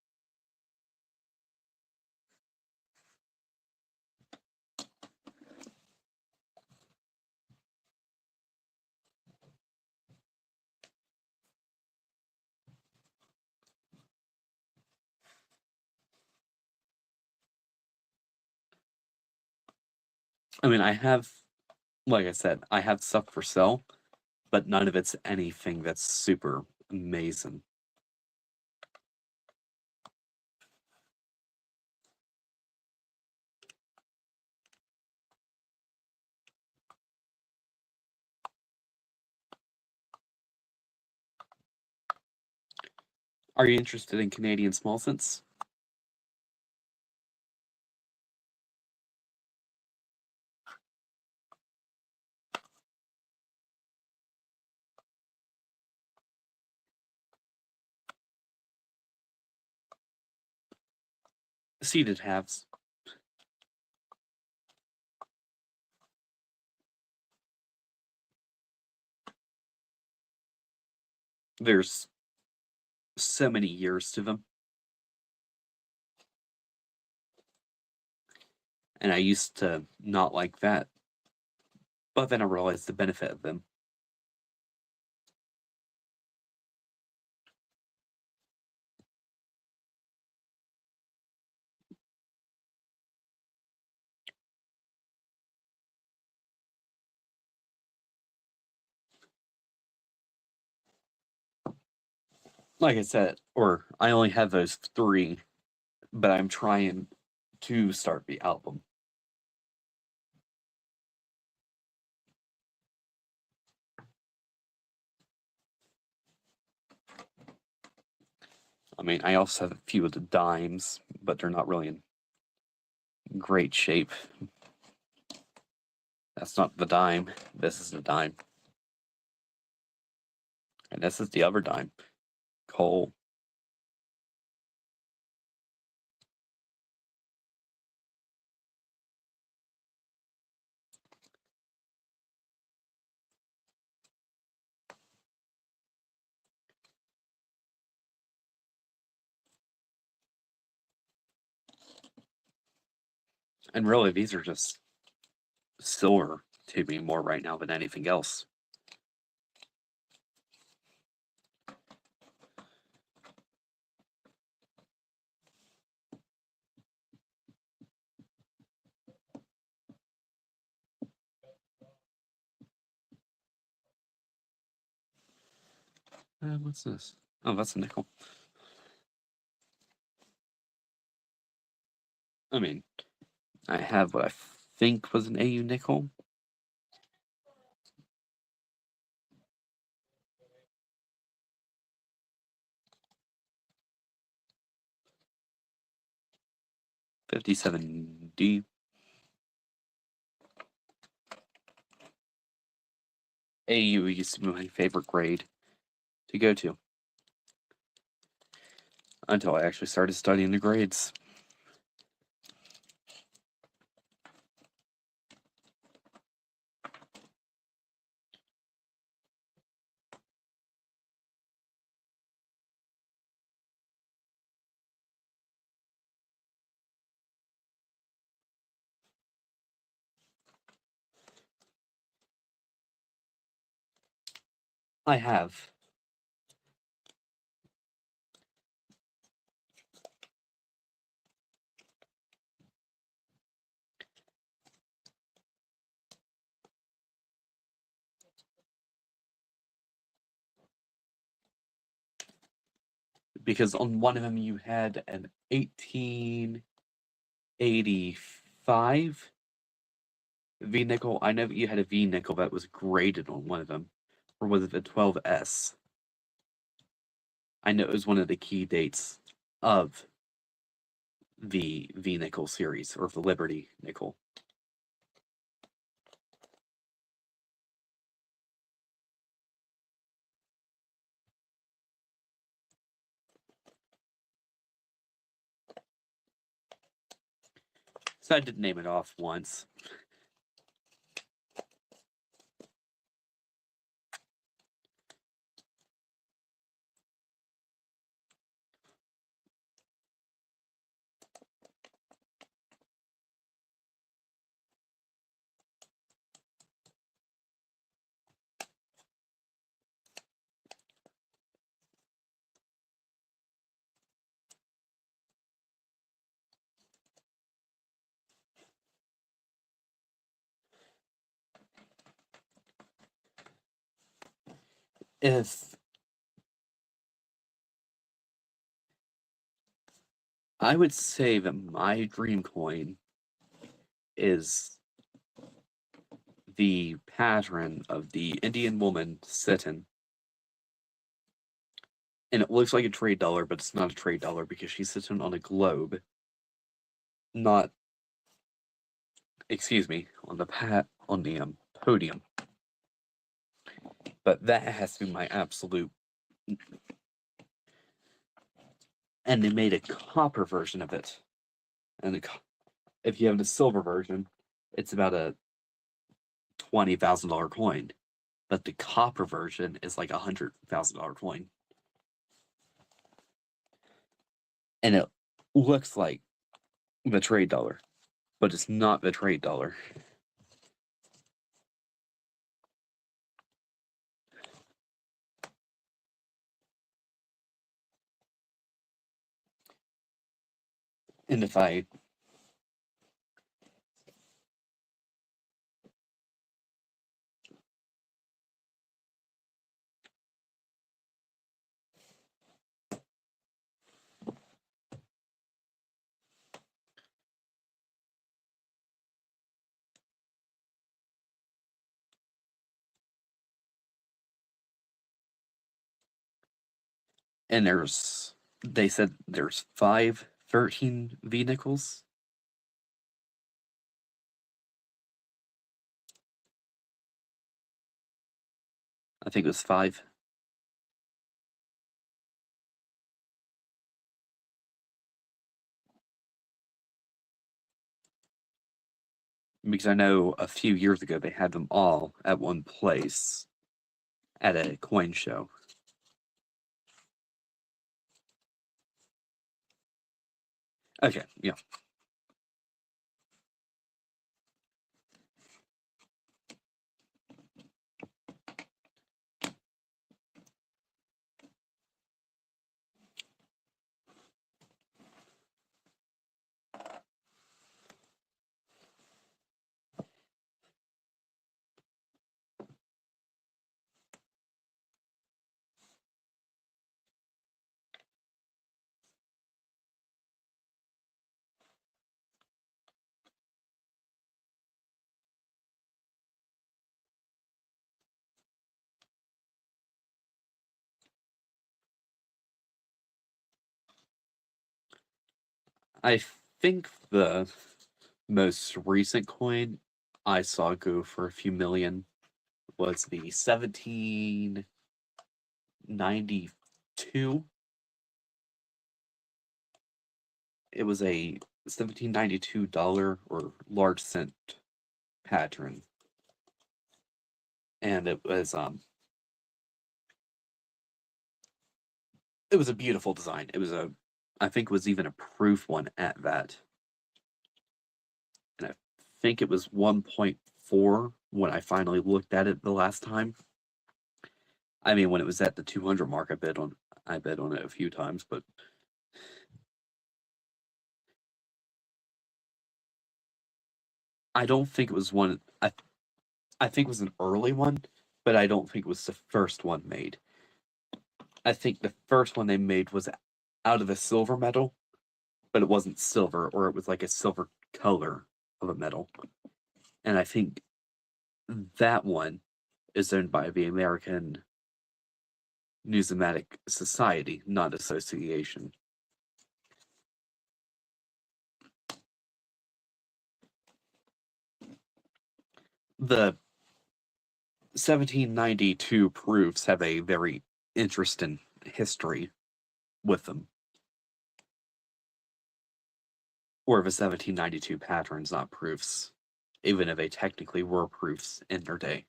I mean, like I said, I have stuff for sale, but none of it's anything that's super amazing. Are you interested in Canadian small cents? Seeded halves. There's so many years to them. And I used to not like that. But then I realized the benefit of them. Like I said, or I only have those 3, but I'm trying to start the album. I mean, I also have a few of the dimes, but they're not really in great shape. That's not the dime. This is the dime. And this is the other dime. Coal. And really, these are just silver to me more right now than anything else. What's this? Oh, that's a nickel. I mean, I have what I think was an AU nickel. $57D. AU used to be my favorite grade to go to until I actually started studying the grades. I have. because on one of them you had an 1885 V nickel. I know that you had a V nickel that was graded on one of them, or was it the 12S? I know it was one of the key dates of the V nickel series, or the Liberty nickel. So I did name it off once. If I would say that my dream coin is the pattern of the Indian woman sitting. And it looks like a trade dollar, but it's not a trade dollar because she's sitting on a globe. Not, excuse me, on the podium. But that has to be my absolute. And they made a copper version of it. And if you have the silver version, it's about a $20,000 coin. But the copper version is like a $100,000 coin. And it looks like the trade dollar, but it's not the trade dollar. And if I and they said there's 13 V nickels. I think it was 5. Because I know a few years ago they had them all at one place at a coin show. Okay, yeah. I think the most recent coin I saw go for a few million was the 1792. It was a $1792 or large cent pattern. And it was a beautiful design. I think it was even a proof one at that. And I think it was 1.4 when I finally looked at it the last time. I mean, when it was at the 200 mark, I bet on it a few times, but I don't think it was one. I think it was an early one, but I don't think it was the first one made. I think the first one they made was out of a silver metal, but it wasn't silver, or it was like a silver color of a metal. And I think that one is owned by the American Numismatic Society, not Association. The 1792 proofs have a very interesting history with them. Or the 1792 patterns, not proofs, even if they technically were proofs in their day.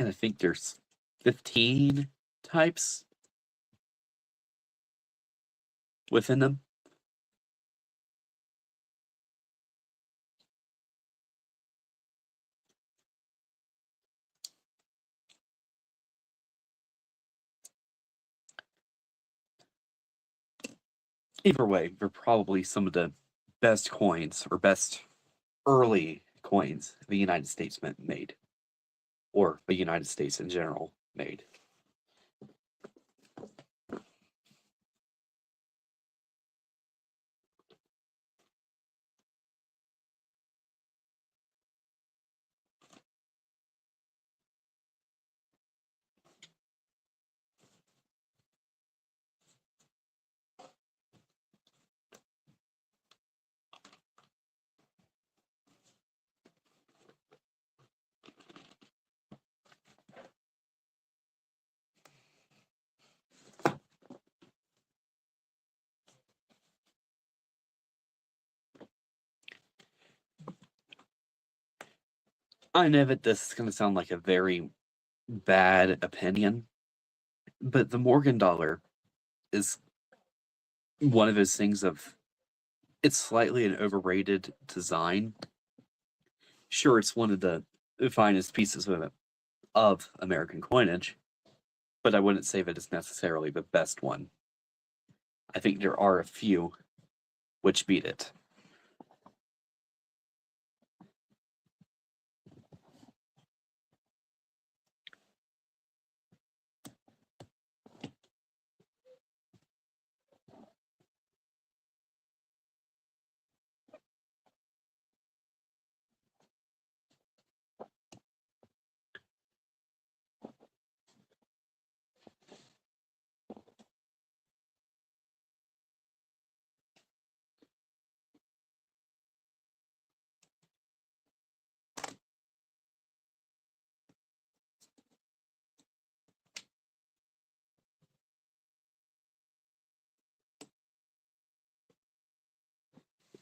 And I think there's 15 types within them. Either way, they're probably some of the best coins or best early coins the United States made, or the United States in general made. I know that this is going to sound like a very bad opinion, but the Morgan dollar is one of those things of it's slightly an overrated design. Sure, it's one of the finest pieces of American coinage, but I wouldn't say that it's necessarily the best one. I think there are a few which beat it.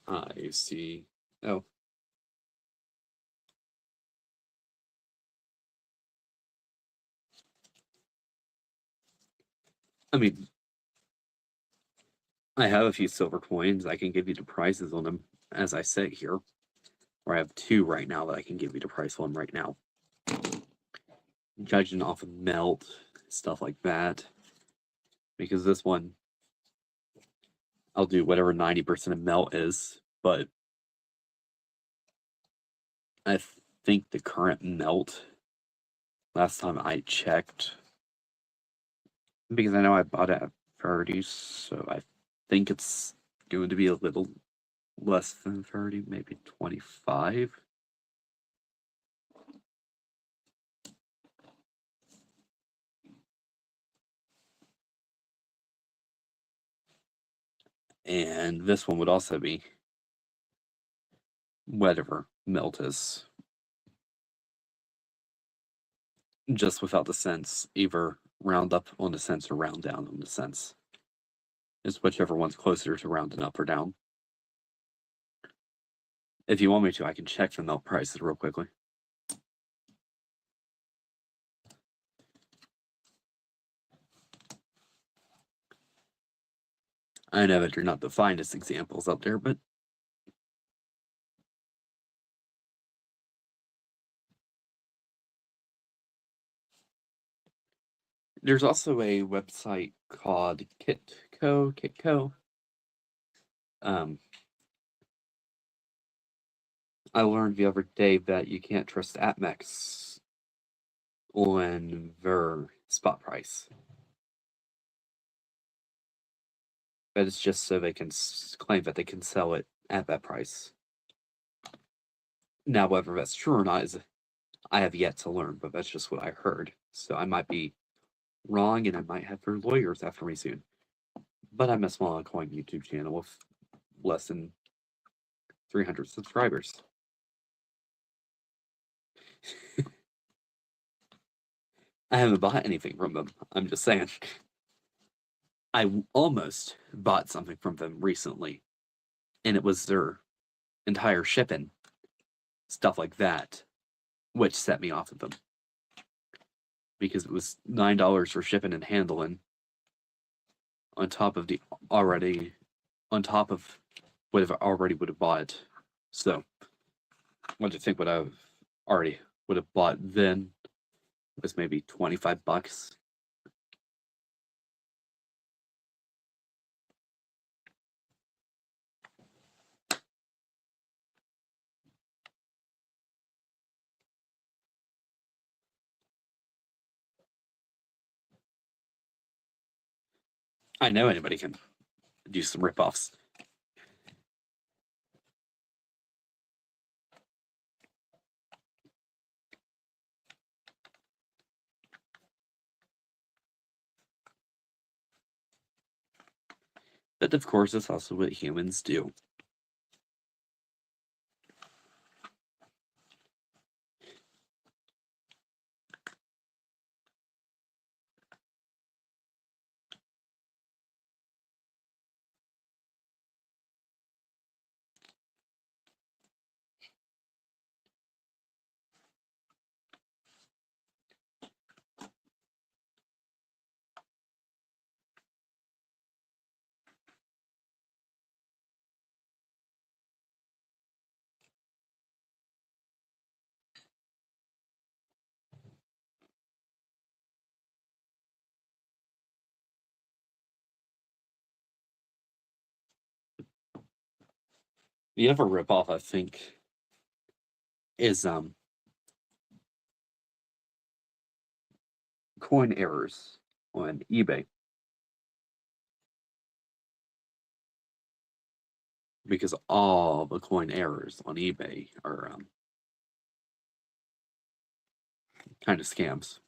I see. Oh. I mean, I have a few silver coins. I can give you the prices on them as I sit here. Or I have two right now that I can give you the price on right now. Judging off of melt, stuff like that. Because this one, I'll do whatever 90% of melt is, but I think the current melt, last time I checked, because I know I bought it at 30, so I think it's going to be a little less than 30, maybe 25. And this one would also be whatever melt is. Just without the cents, either round up on the cents or round down on the cents. It's whichever one's closer to rounding up or down. If you want me to, I can check the melt prices real quickly. I know that you're not the finest examples out there, but there's also a website called Kitco. I learned the other day that you can't trust AppMex on their spot price. But it's just so they can claim that they can sell it at that price. Now, whether that's true or not is I have yet to learn, but that's just what I heard. So I might be wrong, and I might have their lawyers after me soon. But I'm a small coin YouTube channel with less than 300 subscribers. I haven't bought anything from them. I'm just saying. I almost bought something from them recently, and it was their entire shipping, stuff like that, which set me off of them. Because it was $9 for shipping and handling, on top of what I already would have bought. So, what do you think? What I already would have bought then was maybe $25. I know anybody can do some ripoffs. But of course, that's also what humans do. The other ripoff, I think, is coin errors on eBay. Because all the coin errors on eBay are kind of scams.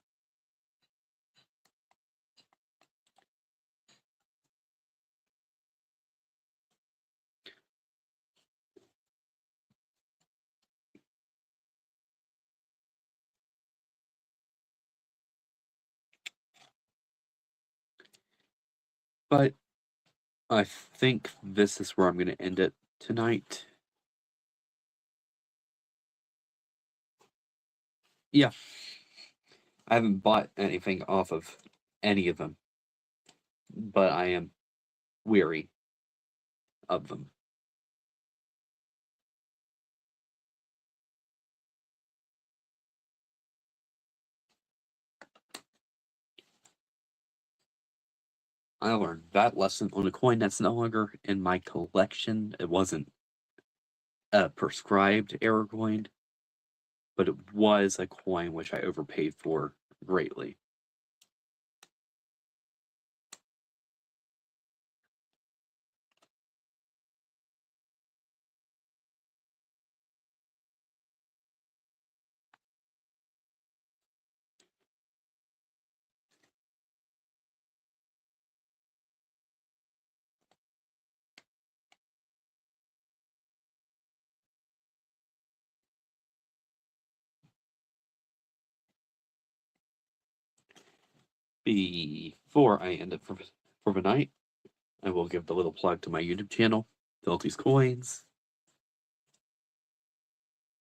But I think this is where I'm going to end it tonight. Yeah. I haven't bought anything off of any of them, but I am weary of them. I learned that lesson on a coin that's no longer in my collection. It wasn't a prescribed error coin, but it was a coin which I overpaid for greatly. Before I end it for the night, I will give the little plug to my YouTube channel, Felty's Coins.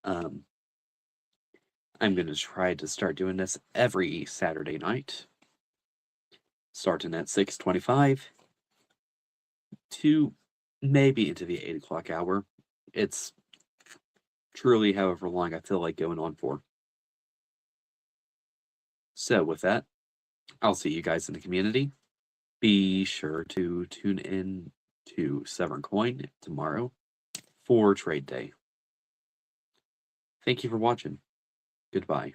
I'm going to try to start doing this every Saturday night, starting at 6:25. to maybe into the 8 o'clock hour. It's truly however long I feel like going on for. So, with that, I'll see you guys in the community. Be sure to tune in to Severn Coin tomorrow for trade day. Thank you for watching. Goodbye.